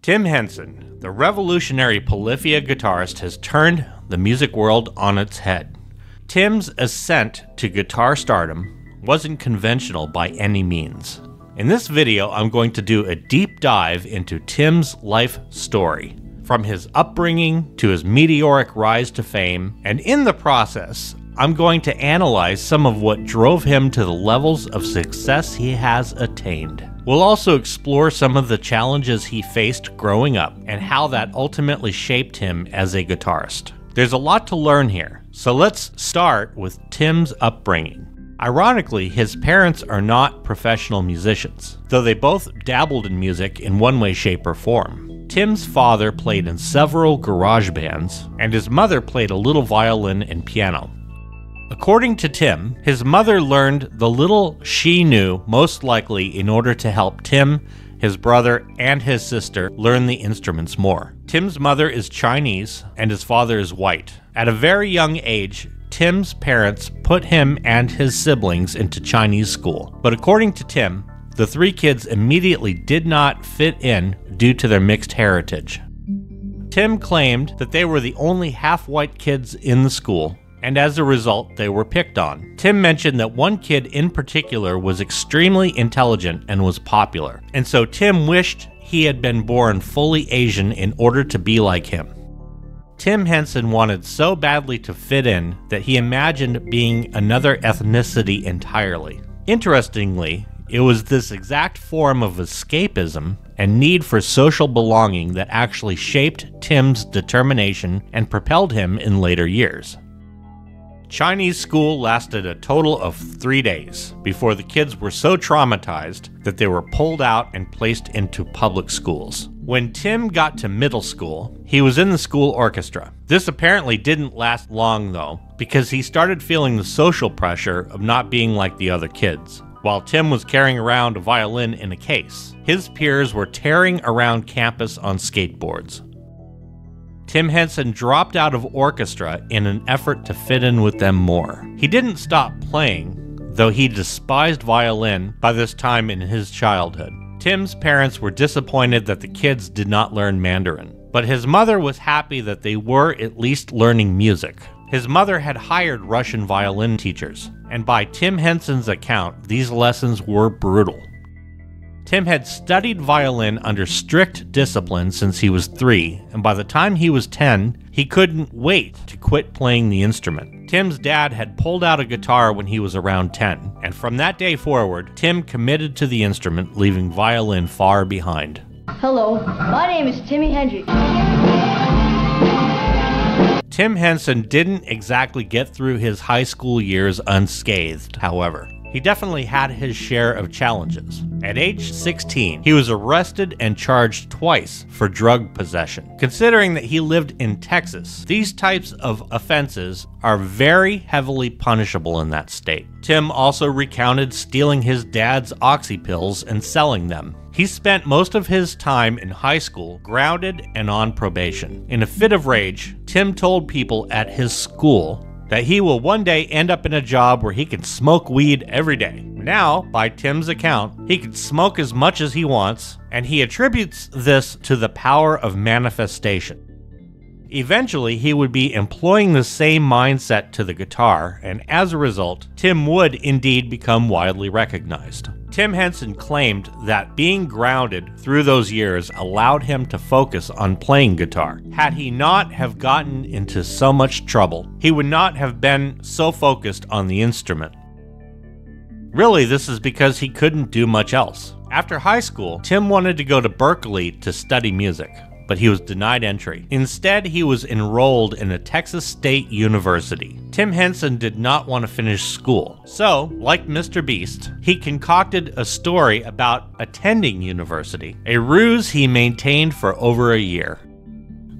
Tim Henson, the revolutionary Polyphia guitarist, has turned the music world on its head. Tim's ascent to guitar stardom wasn't conventional by any means. In this video, I'm going to do a deep dive into Tim's life story, from his upbringing to his meteoric rise to fame, and in the process, I'm going to analyze some of what drove him to the levels of success he has attained. We'll also explore some of the challenges he faced growing up and how that ultimately shaped him as a guitarist. There's a lot to learn here, so let's start with Tim's upbringing. Ironically, his parents are not professional musicians, though they both dabbled in music in one way, shape, or form. Tim's father played in several garage bands, and his mother played a little violin and piano. According to Tim, his mother learned the little she knew, most likely in order to help Tim, his brother, and his sister learn the instruments more. Tim's mother is Chinese, and his father is white. At a very young age, Tim's parents put him and his siblings into Chinese school. But according to Tim, the three kids immediately did not fit in due to their mixed heritage. Tim claimed that they were the only half-white kids in the school, and as a result, they were picked on. Tim mentioned that one kid in particular was extremely intelligent and was popular, and so Tim wished he had been born fully Asian in order to be like him. Tim Henson wanted so badly to fit in that he imagined being another ethnicity entirely. Interestingly, it was this exact form of escapism and need for social belonging that actually shaped Tim's determination and propelled him in later years. Chinese school lasted a total of 3 days before the kids were so traumatized that they were pulled out and placed into public schools. When Tim got to middle school, he was in the school orchestra. This apparently didn't last long though, because he started feeling the social pressure of not being like the other kids. While Tim was carrying around a violin in a case, his peers were tearing around campus on skateboards. Tim Henson dropped out of orchestra in an effort to fit in with them more. He didn't stop playing, though he despised violin by this time in his childhood. Tim's parents were disappointed that the kids did not learn Mandarin, but his mother was happy that they were at least learning music. His mother had hired Russian violin teachers, and by Tim Henson's account, these lessons were brutal. Tim had studied violin under strict discipline since he was 3, and by the time he was 10, he couldn't wait to quit playing the instrument. Tim's dad had pulled out a guitar when he was around 10, and from that day forward, Tim committed to the instrument, leaving violin far behind. Hello, my name is Timmy Hendrix. Tim Henson didn't exactly get through his high school years unscathed, however. He definitely had his share of challenges. At age 16, he was arrested and charged twice for drug possession. Considering that he lived in Texas, these types of offenses are very heavily punishable in that state. Tim also recounted stealing his dad's oxy pills and selling them. He spent most of his time in high school grounded and on probation. In a fit of rage, Tim told people at his school that he will one day end up in a job where he can smoke weed every day. Now, by Tim's account, he can smoke as much as he wants, and he attributes this to the power of manifestation. Eventually, he would be employing the same mindset to the guitar, and as a result, Tim would indeed become widely recognized. Tim Henson claimed that being grounded through those years allowed him to focus on playing guitar. Had he not have gotten into so much trouble, he would not have been so focused on the instrument. Really, this is because he couldn't do much else. After high school, Tim wanted to go to Berkeley to study music, but he was denied entry. Instead, he was enrolled in a Texas State University. Tim Henson did not want to finish school, so, like Mr. Beast, he concocted a story about attending university, a ruse he maintained for over a year.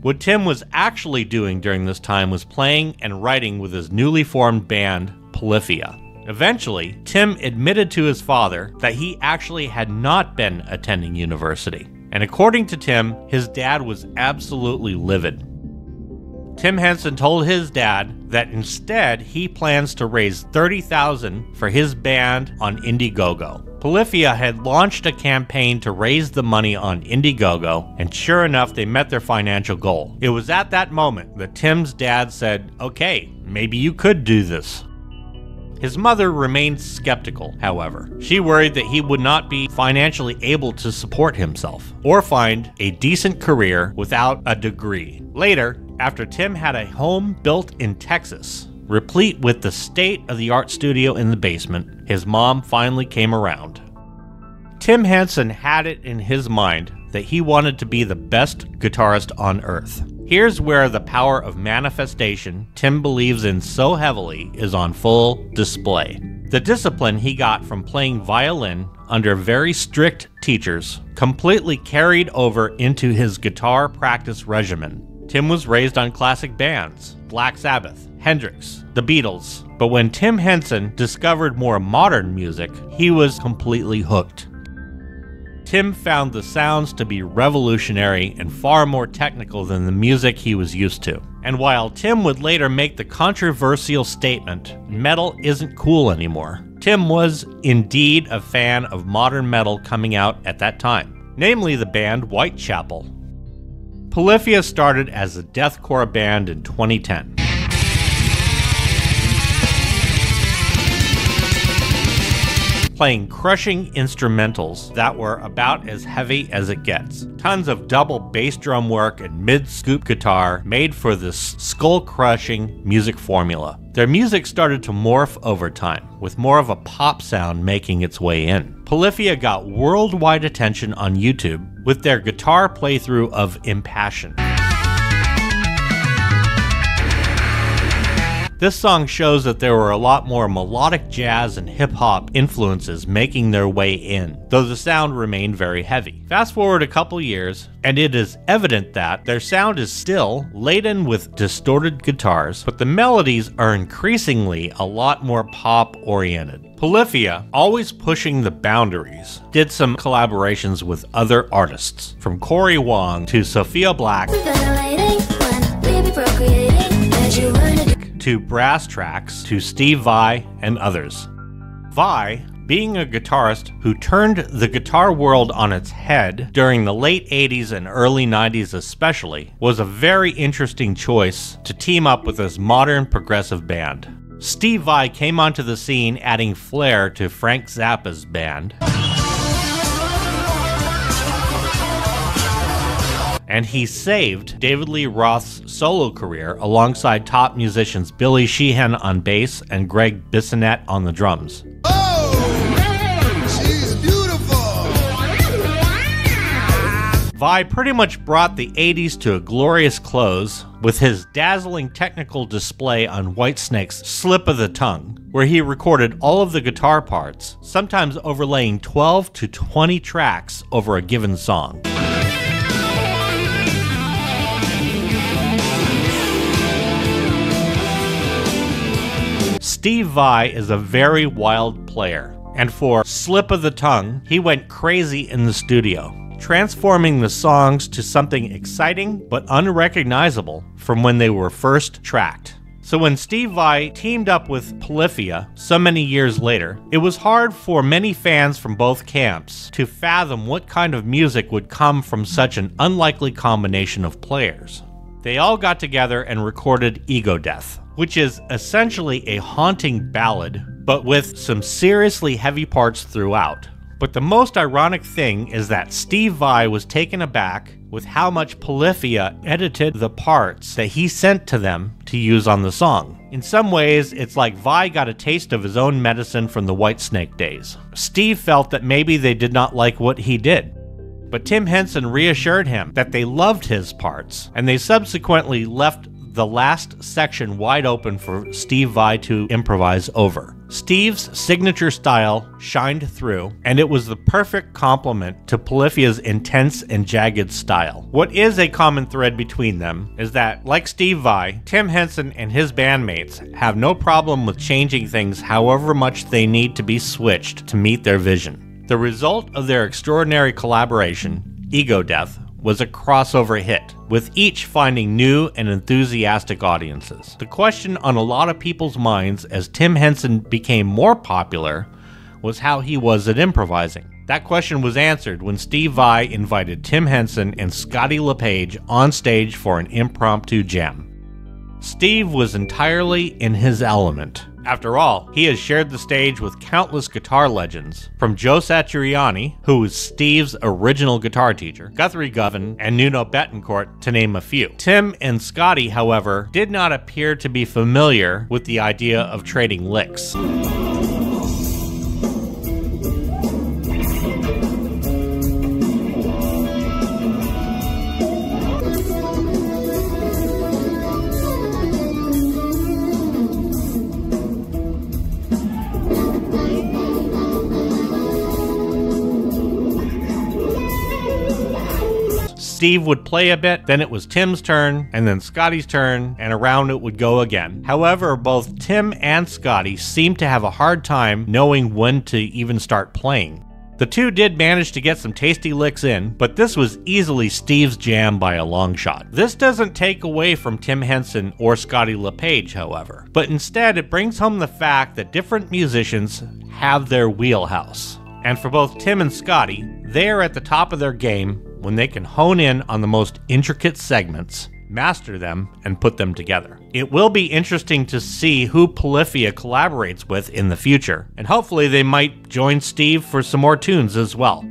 What Tim was actually doing during this time was playing and writing with his newly formed band, Polyphia. Eventually, Tim admitted to his father that he actually had not been attending university. And according to Tim, his dad was absolutely livid. Tim Henson told his dad that instead he plans to raise $30,000 for his band on Indiegogo. Polyphia had launched a campaign to raise the money on Indiegogo, and sure enough, they met their financial goal. It was at that moment that Tim's dad said, "Okay, maybe you could do this." His mother remained skeptical, however. She worried that he would not be financially able to support himself or find a decent career without a degree. Later, after Tim had a home built in Texas, replete with the state-of-the-art studio in the basement, his mom finally came around. Tim Henson had it in his mind that he wanted to be the best guitarist on earth. Here's where the power of manifestation Tim believes in so heavily is on full display. The discipline he got from playing violin under very strict teachers completely carried over into his guitar practice regimen. Tim was raised on classic bands, Black Sabbath, Hendrix, the Beatles, but when Tim Henson discovered more modern music, he was completely hooked. Tim found the sounds to be revolutionary and far more technical than the music he was used to. And while Tim would later make the controversial statement, metal isn't cool anymore, Tim was indeed a fan of modern metal coming out at that time, namely the band Whitechapel. Polyphia started as a deathcore band in 2010. Playing crushing instrumentals that were about as heavy as it gets. Tons of double bass drum work and mid-scoop guitar made for this skull-crushing music formula. Their music started to morph over time, with more of a pop sound making its way in. Polyphia got worldwide attention on YouTube with their guitar playthrough of Impassion. This song shows that there were a lot more melodic jazz and hip-hop influences making their way in, though the sound remained very heavy. Fast forward a couple years, and it is evident that their sound is still laden with distorted guitars, but the melodies are increasingly a lot more pop-oriented. Polyphia, always pushing the boundaries, did some collaborations with other artists, from Cory Wong to Sophia Black, to Brass Tracks, to Steve Vai, and others. Vai, being a guitarist who turned the guitar world on its head during the late 80s and early 90s especially, was a very interesting choice to team up with this modern progressive band. Steve Vai came onto the scene adding flair to Frank Zappa's band, and he saved David Lee Roth's solo career alongside top musicians Billy Sheehan on bass and Greg Bissonette on the drums. Oh, she's beautiful! Vai pretty much brought the 80s to a glorious close with his dazzling technical display on Whitesnake's Slip of the Tongue, where he recorded all of the guitar parts, sometimes overlaying 12 to 20 tracks over a given song. Steve Vai is a very wild player, and for Slip of the Tongue, he went crazy in the studio, transforming the songs to something exciting but unrecognizable from when they were first tracked. So when Steve Vai teamed up with Polyphia so many years later, it was hard for many fans from both camps to fathom what kind of music would come from such an unlikely combination of players. They all got together and recorded Ego Death, which is essentially a haunting ballad, but with some seriously heavy parts throughout. But the most ironic thing is that Steve Vai was taken aback with how much Polyphia edited the parts that he sent to them to use on the song. In some ways, it's like Vai got a taste of his own medicine from the Whitesnake days. Steve felt that maybe they did not like what he did, but Tim Henson reassured him that they loved his parts, and they subsequently left the last section wide open for Steve Vai to improvise over. Steve's signature style shined through, and it was the perfect complement to Polyphia's intense and jagged style. What is a common thread between them is that, like Steve Vai, Tim Henson and his bandmates have no problem with changing things however much they need to be switched to meet their vision. The result of their extraordinary collaboration, Ego Death, was a crossover hit, with each finding new and enthusiastic audiences. The question on a lot of people's minds as Tim Henson became more popular was how he was at improvising. That question was answered when Steve Vai invited Tim Henson and Scotty LePage on stage for an impromptu jam. Steve was entirely in his element. After all, he has shared the stage with countless guitar legends, from Joe Satriani, who was Steve's original guitar teacher, Guthrie Govan, and Nuno Bettencourt, to name a few. Tim and Scotty, however, did not appear to be familiar with the idea of trading licks. Steve would play a bit, then it was Tim's turn, and then Scotty's turn, and around it would go again. However, both Tim and Scotty seemed to have a hard time knowing when to even start playing. The two did manage to get some tasty licks in, but this was easily Steve's jam by a long shot. This doesn't take away from Tim Henson or Scotty LePage, however, but instead it brings home the fact that different musicians have their wheelhouse. And for both Tim and Scotty, they are at the top of their game when they can hone in on the most intricate segments, master them, and put them together. It will be interesting to see who Polyphia collaborates with in the future, and hopefully they might join Steve for some more tunes as well.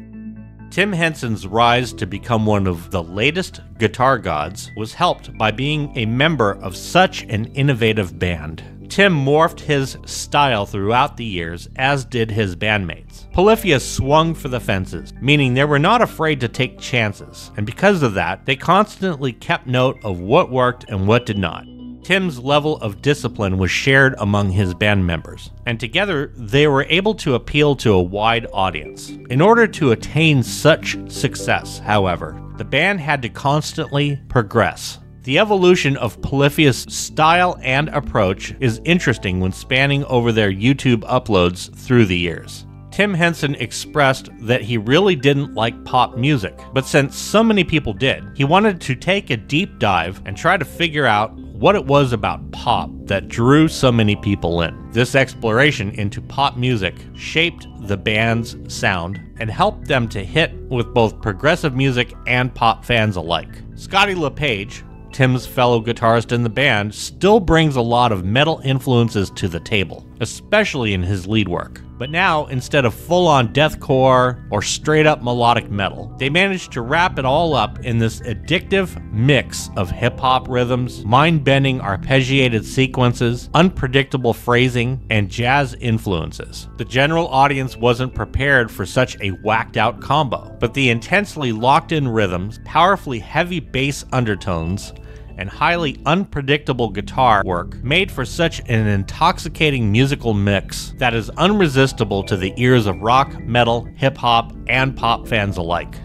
Tim Henson's rise to become one of the latest guitar gods was helped by being a member of such an innovative band. Tim morphed his style throughout the years, as did his bandmates. Polyphia swung for the fences, meaning they were not afraid to take chances, and because of that, they constantly kept note of what worked and what did not. Tim's level of discipline was shared among his band members, and together they were able to appeal to a wide audience. In order to attain such success, however, the band had to constantly progress. The evolution of Polyphia's style and approach is interesting when spanning over their YouTube uploads through the years. Tim Henson expressed that he really didn't like pop music, but since so many people did, he wanted to take a deep dive and try to figure out what it was about pop that drew so many people in. This exploration into pop music shaped the band's sound and helped them to hit with both progressive music and pop fans alike. Scotty LePage, Tim's fellow guitarist in the band, still brings a lot of metal influences to the table, especially in his lead work. But now, instead of full-on deathcore or straight-up melodic metal, they managed to wrap it all up in this addictive mix of hip-hop rhythms, mind-bending arpeggiated sequences, unpredictable phrasing, and jazz influences. The general audience wasn't prepared for such a whacked-out combo, but the intensely locked-in rhythms, powerfully heavy bass undertones, and highly unpredictable guitar work made for such an intoxicating musical mix that is unresistible to the ears of rock, metal, hip-hop, and pop fans alike.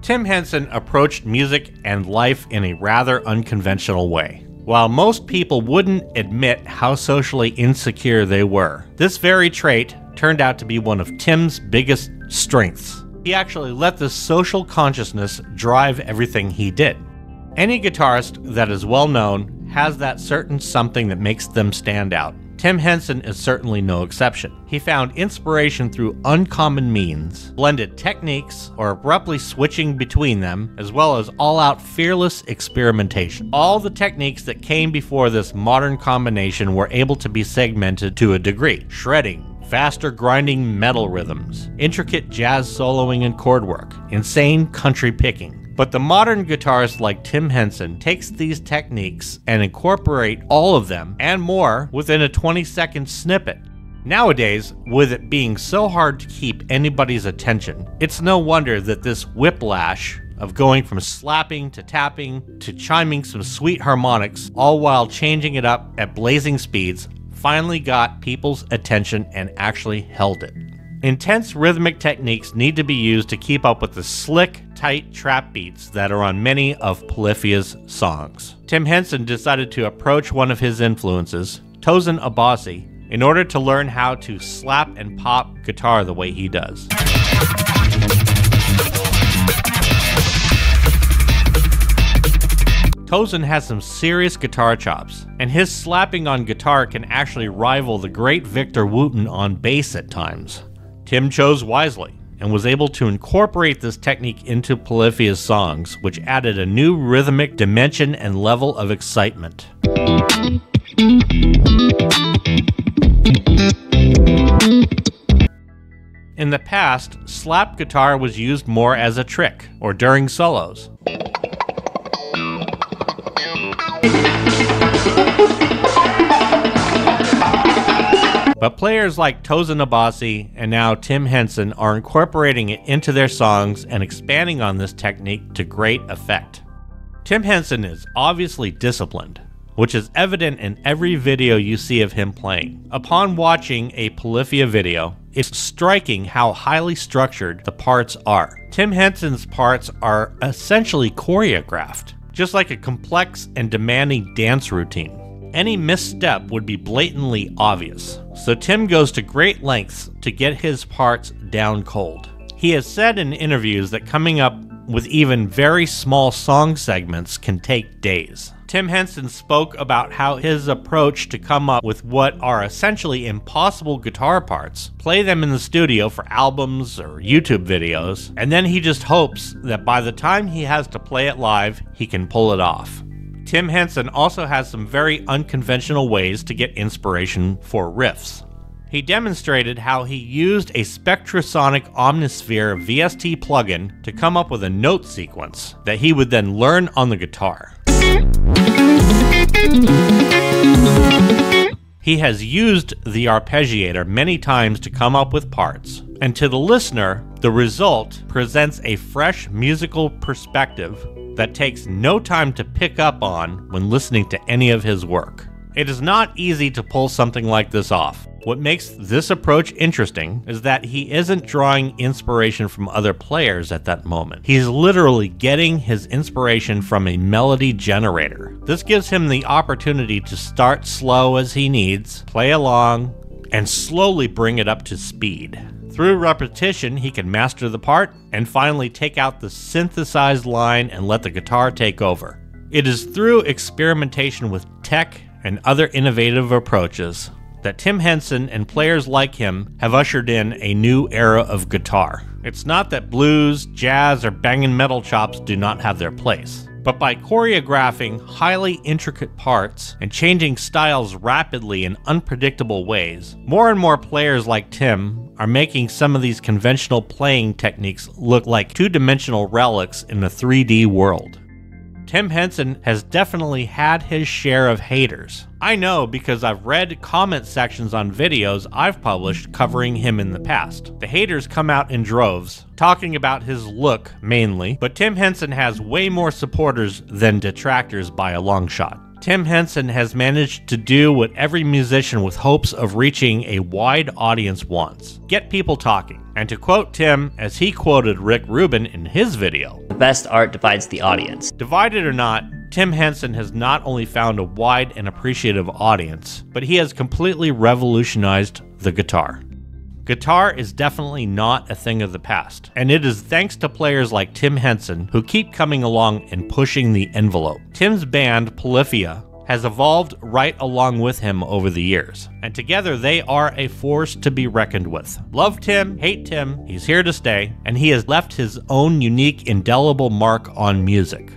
Tim Henson approached music and life in a rather unconventional way. While most people wouldn't admit how socially insecure they were, this very trait turned out to be one of Tim's biggest strengths. He actually let this social consciousness drive everything he did. Any guitarist that is well known has that certain something that makes them stand out. Tim Henson is certainly no exception. He found inspiration through uncommon means, blended techniques or abruptly switching between them, as well as all-out fearless experimentation. All the techniques that came before this modern combination were able to be segmented to a degree. Shredding, faster grinding metal rhythms, intricate jazz soloing and chord work, insane country picking. But the modern guitarist like Tim Henson takes these techniques and incorporate all of them and more within a 20-second snippet. Nowadays, with it being so hard to keep anybody's attention, it's no wonder that this whiplash of going from slapping to tapping to chiming some sweet harmonics, all while changing it up at blazing speeds, finally got people's attention and actually held it. Intense rhythmic techniques need to be used to keep up with the slick, tight trap beats that are on many of Polyphia's songs. Tim Henson decided to approach one of his influences, Tosin Abasi, in order to learn how to slap and pop guitar the way he does. Tosin has some serious guitar chops, and his slapping on guitar can actually rival the great Victor Wooten on bass at times. Tim chose wisely and was able to incorporate this technique into Polyphia's songs, which added a new rhythmic dimension and level of excitement. In the past, slap guitar was used more as a trick or during solos. But players like Toza Nabasi and now Tim Henson are incorporating it into their songs and expanding on this technique to great effect. Tim Henson is obviously disciplined, which is evident in every video you see of him playing. Upon watching a Polyphia video, it's striking how highly structured the parts are. Tim Henson's parts are essentially choreographed, just like a complex and demanding dance routine. Any misstep would be blatantly obvious, so Tim goes to great lengths to get his parts down cold. He has said in interviews that coming up with even very small song segments can take days. Tim Henson spoke about how his approach to come up with what are essentially impossible guitar parts, play them in the studio for albums or YouTube videos, and then he just hopes that by the time he has to play it live, he can pull it off. Tim Henson also has some very unconventional ways to get inspiration for riffs. He demonstrated how he used a Spectrasonic Omnisphere VST plugin to come up with a note sequence that he would then learn on the guitar. He has used the arpeggiator many times to come up with parts, and to the listener, the result presents a fresh musical perspective that takes no time to pick up on when listening to any of his work. It is not easy to pull something like this off. What makes this approach interesting is that he isn't drawing inspiration from other players at that moment. He's literally getting his inspiration from a melody generator. This gives him the opportunity to start slow as he needs, play along, and slowly bring it up to speed. Through repetition, he can master the part and finally take out the synthesized line and let the guitar take over. It is through experimentation with tech and other innovative approaches that Tim Henson and players like him have ushered in a new era of guitar. It's not that blues, jazz, or banging metal chops do not have their place, but by choreographing highly intricate parts and changing styles rapidly in unpredictable ways, more and more players like Tim are making some of these conventional playing techniques look like two-dimensional relics in a 3D world. Tim Henson has definitely had his share of haters. I know because I've read comment sections on videos I've published covering him in the past. The haters come out in droves, talking about his look mainly, but Tim Henson has way more supporters than detractors by a long shot. Tim Henson has managed to do what every musician with hopes of reaching a wide audience wants: get people talking. And to quote Tim, as he quoted Rick Rubin in his video, "The best art divides the audience." Divided or not, Tim Henson has not only found a wide and appreciative audience, but he has completely revolutionized the guitar. Guitar is definitely not a thing of the past, and it is thanks to players like Tim Henson who keep coming along and pushing the envelope. Tim's band, Polyphia, has evolved right along with him over the years, and together they are a force to be reckoned with. Love Tim, hate Tim, he's here to stay, and he has left his own unique, indelible mark on music.